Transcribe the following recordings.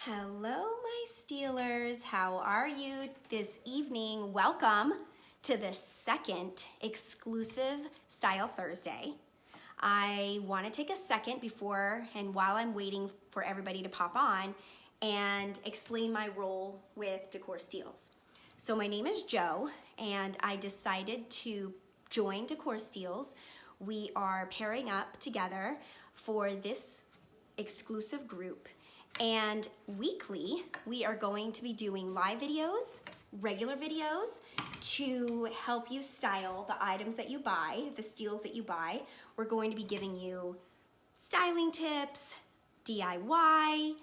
Hello, my Steelers. How are you this evening? Welcome to the second exclusive Style Thursday. I want to take a second before and while I'm waiting for everybody to pop on and explain my role with Decor Steals. So my name is Jo, and I decided to join Decor Steals. We are pairing up together for this exclusive group. And weekly, we are going to be doing live videos, regular videos, to help you style the items that you buy, the steals that you buy. We're going to be giving you styling tips, DIY. Hi,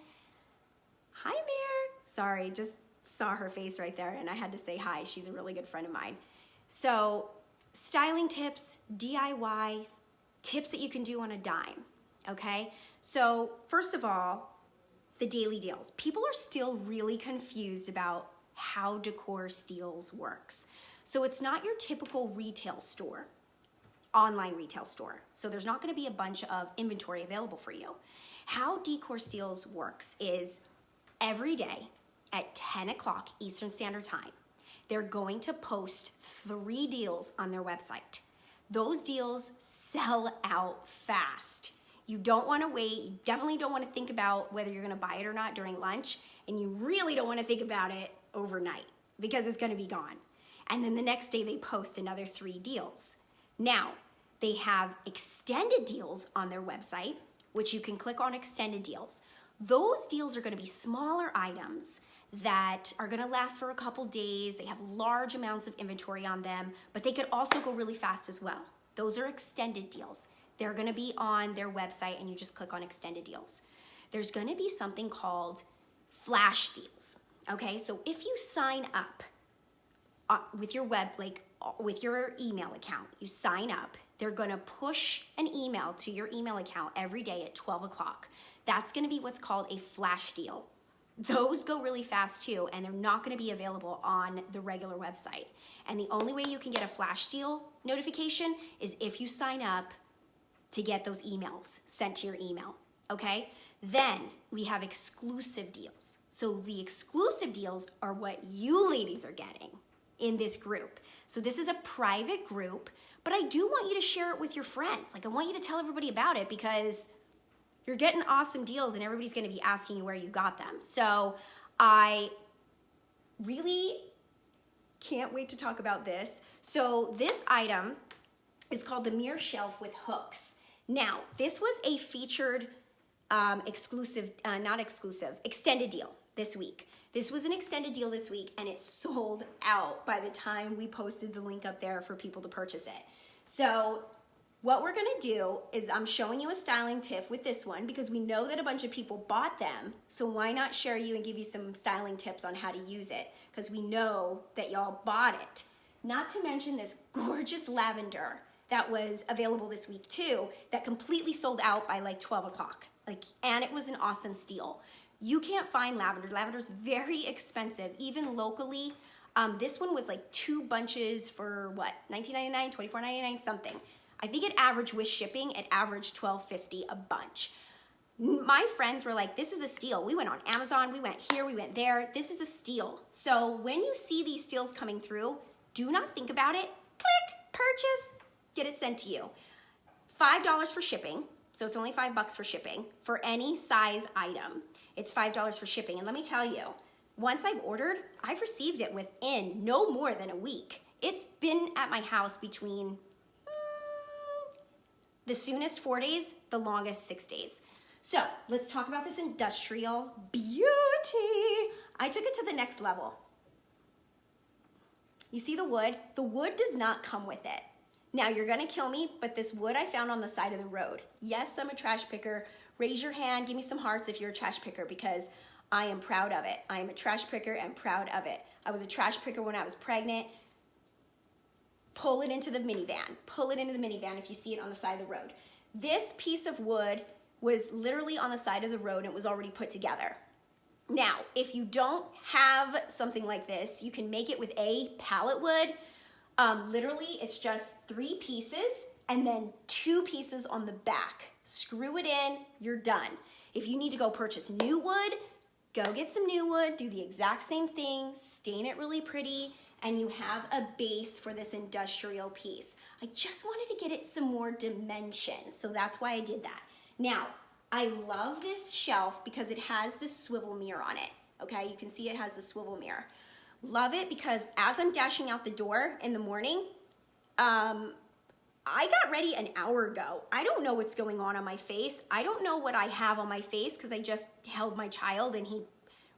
Mare. Sorry, just saw her face right there and I had to say hi. She's a really good friend of mine. So, styling tips, DIY, tips that you can do on a dime, okay? So, first of all, the daily deals. People are still really confused about how Decor Steals works. So it's not your typical retail store, online retail store. So there's not gonna be a bunch of inventory available for you. How Decor Steals works is every day at 10 o'clock Eastern Standard Time, they're going to post 3 deals on their website. Those deals sell out fast. You don't want to wait. You definitely don't want to think about whether you're going to buy it or not during lunch. And you really don't want to think about it overnight because it's going to be gone. And then the next day they post another 3 deals. Now, they have extended deals on their website, which you can click on extended deals. Those deals are going to be smaller items that are going to last for a couple days. They have large amounts of inventory on them, but they could also go really fast as well. Those are extended deals. They're gonna be on their website and you just click on extended deals. There's gonna be something called flash deals, okay? So if you sign up with your with your email account, you sign up, they're gonna push an email to your email account every day at 12 o'clock. That's gonna be what's called a flash deal. Those go really fast too, and they're not gonna be available on the regular website. And the only way you can get a flash deal notification is if you sign up to get those emails sent to your email, okay? Then we have exclusive deals. So the exclusive deals are what you ladies are getting in this group. So this is a private group, but I do want you to share it with your friends. Like I want you to tell everybody about it because you're getting awesome deals and everybody's gonna be asking you where you got them. So I really can't wait to talk about this. So this item is called the mirror shelf with hooks. Now, this was a featured extended deal this week. This was an extended deal this week and it sold out by the time we posted the link up there for people to purchase it. So what we're gonna do is I'm showing you a styling tip with this one because we know that a bunch of people bought them. So why not share you and give you some styling tips on how to use it? Because we know that y'all bought it. Not to mention this gorgeous lavender that was available this week too, that completely sold out by like 12 o'clock. And it was an awesome steal. You can't find lavender. Lavender's very expensive, even locally. This one was like 2 bunches for what, $19.99, $24.99, something. I think it averaged with shipping, it averaged $12.50 a bunch. My friends were like, this is a steal. We went on Amazon, we went here, we went there. This is a steal. So when you see these steals coming through, do not think about it. Click, purchase, get it sent to you. $5 for shipping, so it's only $5 for shipping. For any size item, it's $5 for shipping. And let me tell you, once I've ordered, I've received it within no more than a week. It's been at my house between the soonest 4 days, the longest 6 days. So let's talk about this industrial beauty. I took it to the next level. You see the wood? The wood does not come with it. Now you're gonna kill me, but this wood I found on the side of the road. Yes, I'm a trash picker. Raise your hand, give me some hearts if you're a trash picker because I am proud of it. I am a trash picker and proud of it. I was a trash picker when I was pregnant. Pull it into the minivan. Pull it into the minivan if you see it on the side of the road. This piece of wood was literally on the side of the road and it was already put together. Now, if you don't have something like this, you can make it with a pallet wood. Literally, it's just 3 pieces and then 2 pieces on the back. Screw it in, you're done. If you need to go purchase new wood, Go get some new wood, do the exact same thing, stain it really pretty, and you have a base for this industrial piece. I just wanted to get it some more dimension, so that's why I did that. Now, I love this shelf because it has this swivel mirror on it, okay? You can see it has the swivel mirror. Love it because as I'm dashing out the door in the morning, I got ready an hour ago. I don't know what's going on my face. I don't know what I have on my face because I just held my child and he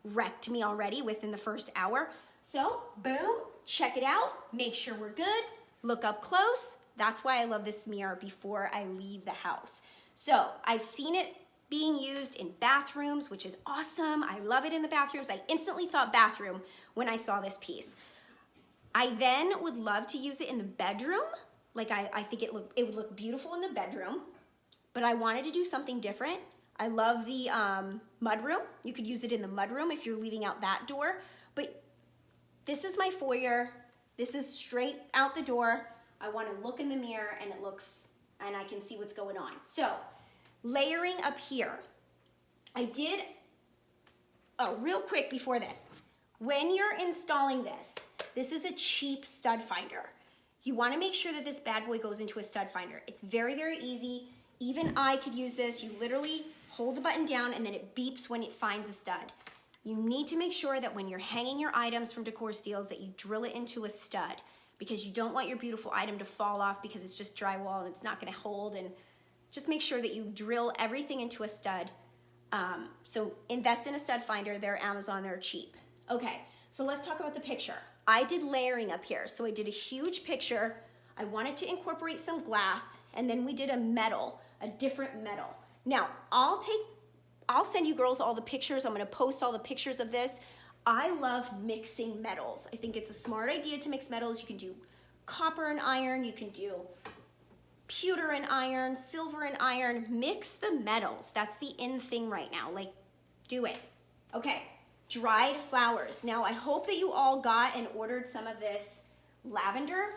wrecked me already within the first hour. So, boom, check it out, make sure we're good, look up close. That's why I love this mirror before I leave the house. So, I've seen it being used in bathrooms, which is awesome. I love it in the bathrooms. I instantly thought bathroom when I saw this piece. I then would love to use it in the bedroom. Like I think it would look beautiful in the bedroom, but I wanted to do something different. I love the mudroom. You could use it in the mudroom if you're leaving out that door, but this is my foyer. This is straight out the door. I want to look in the mirror and and I can see what's going on. So layering up here, I did, real quick before this, when you're installing this, this is a cheap stud finder. You want to make sure that this bad boy goes into a stud finder. It's very, very easy. Even I could use this. You literally hold the button down and then it beeps when it finds a stud. You need to make sure that when you're hanging your items from Decor Steals that you drill it into a stud because you don't want your beautiful item to fall off because it's just drywall and it's not going to hold. And just make sure that you drill everything into a stud. So invest in a stud finder. They're Amazon. They're cheap. Okay, so let's talk about the picture. I did layering up here. So I did a huge picture. I wanted to incorporate some glass, and then we did a metal, a different metal. Now, I'll send you girls all the pictures. I'm gonna post all the pictures of this. I love mixing metals. I think it's a smart idea to mix metals. You can do copper and iron, you can do pewter and iron, silver and iron. Mix the metals. That's the in thing right now. Like, do it. Okay. Dried flowers. Now, I hope that you all got and ordered some of this lavender.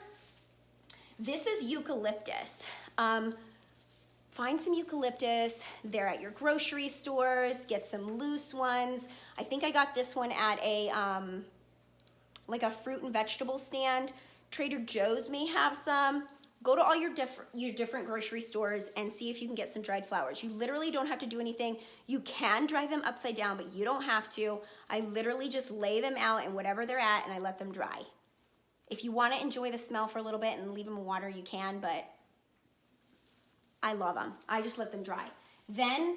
This is eucalyptus. Find some eucalyptus. They're at your grocery stores. Get some loose ones. I think I got this one at a like a fruit and vegetable stand. Trader Joe's may have some. Go to all your different grocery stores and see if you can get some dried flowers. You literally don't have to do anything. You can dry them upside down, but you don't have to. I literally just lay them out and whatever they're at and I let them dry. If you want to enjoy the smell for a little bit and leave them in water, you can, but I love them. I just let them dry. Then,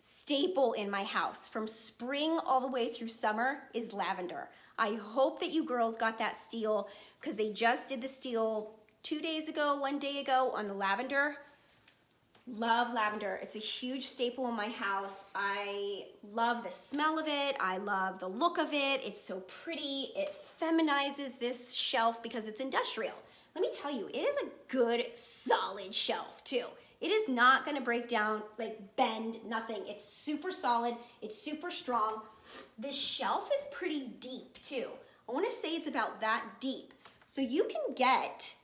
staple in my house from spring all the way through summer is lavender. I hope that you girls got that steal because they just did the steal 2 days ago, 1 day ago on the lavender. Love lavender. It's a huge staple in my house. I love the smell of it. I love the look of it. It's so pretty. It feminizes this shelf because it's industrial. Let me tell you, it is a good, solid shelf too. It is not gonna break down, like bend, nothing. It's super solid. It's super strong. This shelf is pretty deep too. I wanna say it's about that deep. So you can get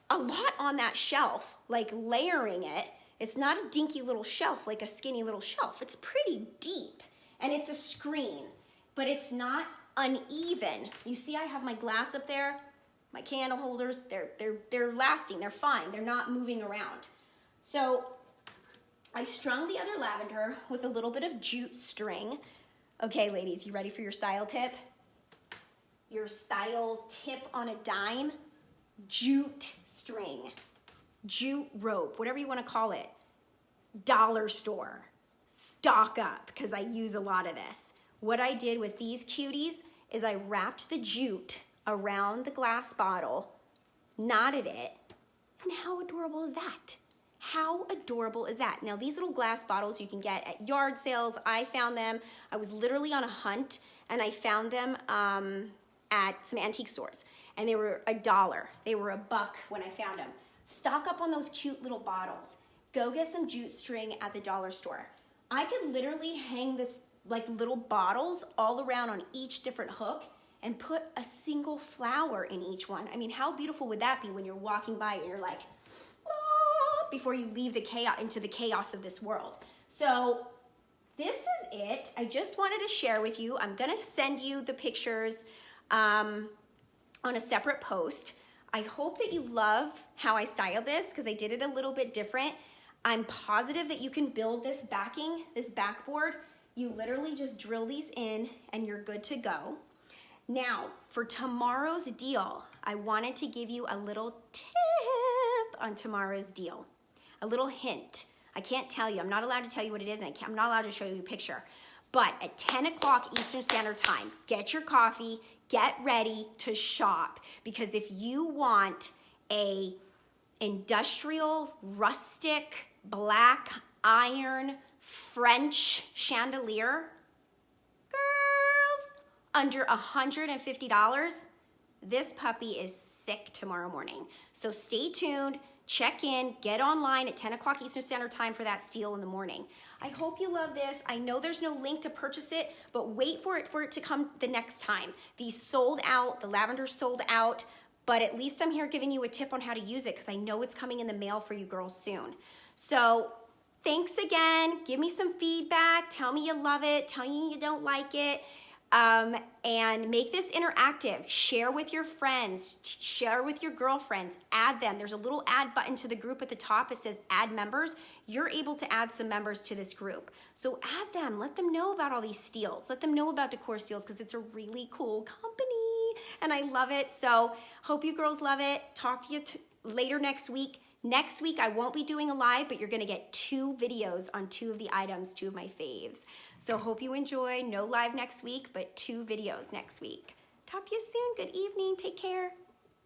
a lot on that shelf, like layering it. It's not a dinky little shelf, like a skinny little shelf. It's pretty deep, and it's a screen, but it's not uneven. You see I have my glass up there, my candle holders, they're lasting, they're fine, they're not moving around. So I strung the other lavender with a little bit of jute string. Okay, ladies, you ready for your style tip? Your style tip on a dime? Jute string, jute rope, whatever you want to call it. Dollar store, stock up, because I use a lot of this. What I did with these cuties is I wrapped the jute around the glass bottle, knotted it, and how adorable is that? How adorable is that? Now, these little glass bottles you can get at yard sales. I found them. I was literally on a hunt, and I found them at some antique stores. And they were $1. They were $1 when I found them. Stock up on those cute little bottles. Go get some jute string at the dollar store. I could literally hang this like little bottles all around on each different hook and put a single flower in each one. I mean, how beautiful would that be when you're walking by and you're like, oh, before you leave the chaos into the chaos of this world. So this is it. I just wanted to share with you. I'm gonna send you the pictures on a separate post. I hope that you love how I styled this because I did it a little bit different. I'm positive that you can build this backing, this backboard. You literally just drill these in and you're good to go. Now, for tomorrow's deal, I wanted to give you a little tip on tomorrow's deal, a little hint. I can't tell you, I'm not allowed to tell you what it is, and I'm not allowed to show you a picture. But at 10 o'clock Eastern Standard Time, get your coffee, get ready to shop. Because if you want a industrial, rustic, black iron, French chandelier, girls, under $150, this puppy is sick tomorrow morning. So stay tuned. Check in, get online at 10 o'clock Eastern Standard Time for that steal in the morning. I hope you love this. I know there's no link to purchase it, but wait for it to come the next time. These sold out, the lavender sold out, but at least I'm here giving you a tip on how to use it because I know it's coming in the mail for you girls soon. So thanks again. Give me some feedback. Tell me you love it. Tell me you don't like it. And make this interactive. Share with your friends, share with your girlfriends, add them. There's a little add button to the group at the top. It says add members. You're able to add some members to this group. So add them, let them know about all these steals. Let them know about Decor Steals because it's a really cool company and I love it. So hope you girls love it. Talk to you later next week. Next week, I won't be doing a live, but you're gonna get 2 videos on 2 of the items, 2 of my faves. So hope you enjoy. No live next week, but 2 videos next week. Talk to you soon. Good evening. Take care.